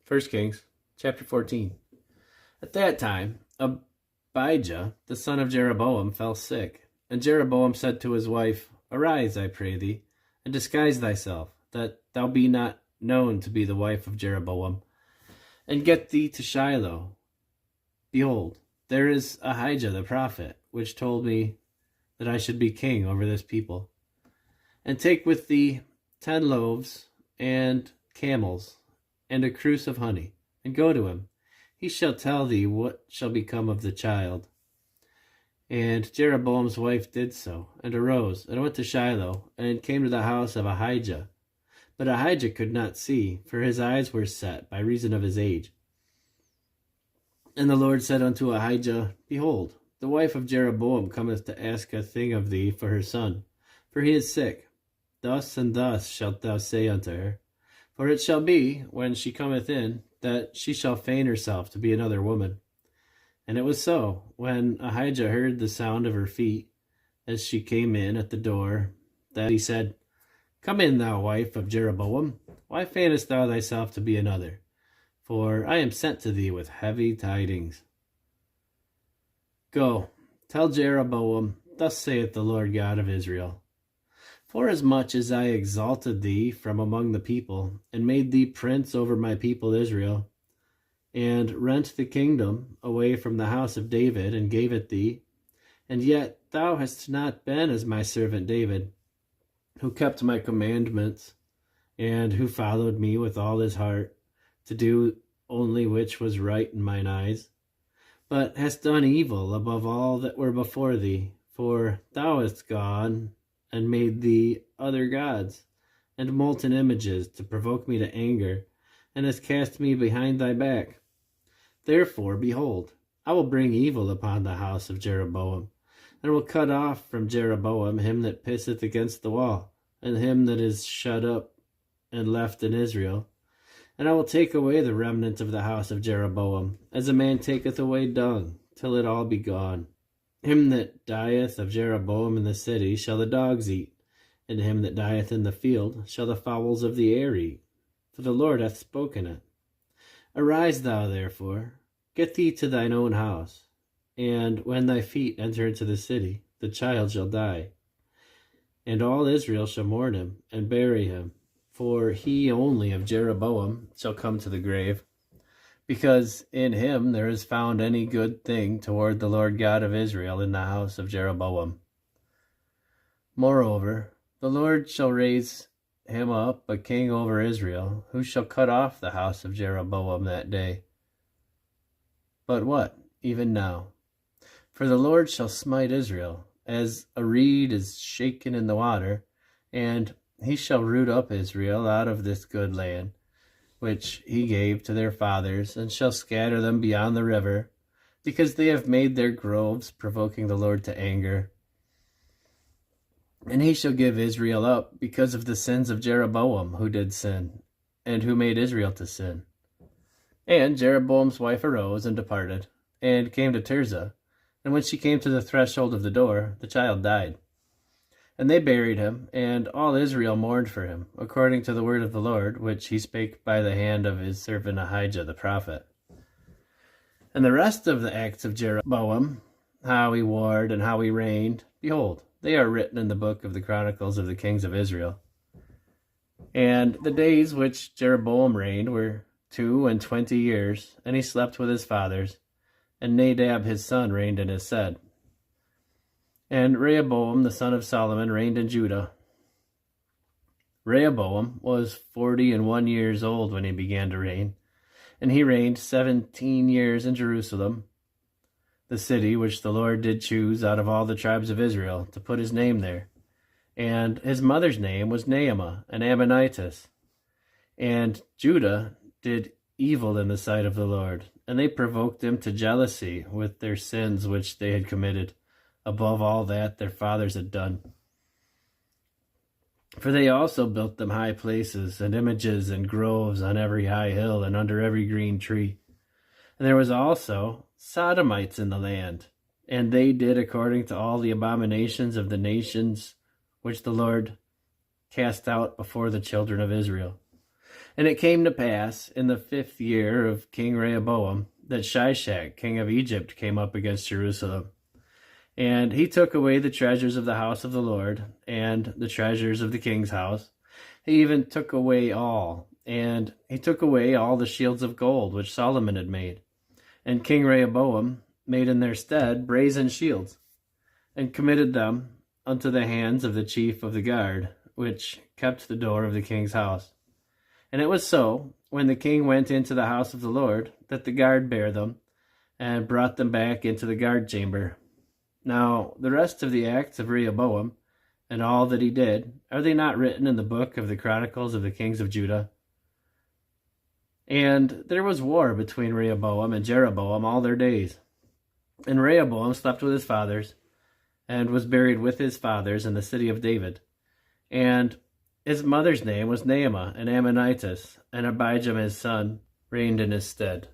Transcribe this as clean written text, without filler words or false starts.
1 Kings chapter 14. At that time, Abijah, the son of Jeroboam, fell sick. And Jeroboam said to his wife, Arise, I pray thee, and disguise thyself, that thou be not known to be the wife of Jeroboam, and get thee to Shiloh. Behold, there is Ahijah the prophet, which told me that I should be king over this people. And take with thee 10 loaves and camels, and a cruse of honey, and go to him. He shall tell thee what shall become of the child. And Jeroboam's wife did so, and arose, and went to Shiloh, and came to the house of Ahijah. But Ahijah could not see, for his eyes were set by reason of his age. And the Lord said unto Ahijah, Behold, the wife of Jeroboam cometh to ask a thing of thee for her son, for he is sick. Thus and thus shalt thou say unto her. For it shall be, when she cometh in, that she shall feign herself to be another woman. And it was so, when Ahijah heard the sound of her feet, as she came in at the door, that he said, Come in, thou wife of Jeroboam. Why feignest thou thyself to be another? For I am sent to thee with heavy tidings. Go, tell Jeroboam, Thus saith the Lord God of Israel. Forasmuch as I exalted thee from among the people, and made thee prince over my people Israel, and rent the kingdom away from the house of David, and gave it thee, and yet thou hast not been as my servant David, who kept my commandments, and who followed me with all his heart, to do only which was right in mine eyes, but hast done evil above all that were before thee, for thou hast gone and made thee other gods, and molten images, to provoke me to anger, and hast cast me behind thy back. Therefore, behold, I will bring evil upon the house of Jeroboam, and will cut off from Jeroboam him that pisseth against the wall, and him that is shut up and left in Israel. And I will take away the remnant of the house of Jeroboam, as a man taketh away dung, till it all be gone. Him that dieth of Jeroboam in the city shall the dogs eat, and him that dieth in the field shall the fowls of the air eat. For the Lord hath spoken it. Arise thou, therefore, get thee to thine own house, and when thy feet enter into the city, the child shall die. And all Israel shall mourn him, and bury him, for he only of Jeroboam shall come to the grave, because in him there is found any good thing toward the Lord God of Israel in the house of Jeroboam. Moreover, the Lord shall raise him up a king over Israel, who shall cut off the house of Jeroboam that day. But what, even now? For the Lord shall smite Israel, as a reed is shaken in the water, and he shall root up Israel out of this good land, which he gave to their fathers, and shall scatter them beyond the river, because they have made their groves, provoking the Lord to anger. And he shall give Israel up because of the sins of Jeroboam, who did sin, and who made Israel to sin. And Jeroboam's wife arose and departed, and came to Tirzah. And when she came to the threshold of the door, the child died. And they buried him, and all Israel mourned for him, according to the word of the Lord, which he spake by the hand of his servant Ahijah the prophet. And the rest of the acts of Jeroboam, how he warred and how he reigned, behold, they are written in the book of the Chronicles of the kings of Israel. And the days which Jeroboam reigned were 22 years, and he slept with his fathers, and Nadab his son reigned in his stead. And Rehoboam the son of Solomon reigned in Judah. Rehoboam was 41 years old when he began to reign, and he reigned 17 years in Jerusalem, the city which the Lord did choose out of all the tribes of Israel, to put his name there. And his mother's name was Naamah, an Ammonitess. And Judah did evil in the sight of the Lord, and they provoked him to jealousy with their sins which they had committed, above all that their fathers had done. For they also built them high places, and images, and groves on every high hill, and under every green tree. And there was also Sodomites in the land, and they did according to all the abominations of the nations which the Lord cast out before the children of Israel. And it came to pass in the 5th year of King Rehoboam that Shishak, king of Egypt, came up against Jerusalem. And he took away the treasures of the house of the Lord and the treasures of the king's house. He even took away all. And he took away all the shields of gold which Solomon had made. And King Rehoboam made in their stead brazen shields, and committed them unto the hands of the chief of the guard, which kept the door of the king's house. And it was so, when the king went into the house of the Lord, that the guard bare them, and brought them back into the guard chamber. Now the rest of the acts of Rehoboam, and all that he did, are they not written in the book of the Chronicles of the kings of Judah? And there was war between Rehoboam and Jeroboam all their days. And Rehoboam slept with his fathers, and was buried with his fathers in the city of David. And his mother's name was Naamah, an Ammonitess, and Abijam his son reigned in his stead.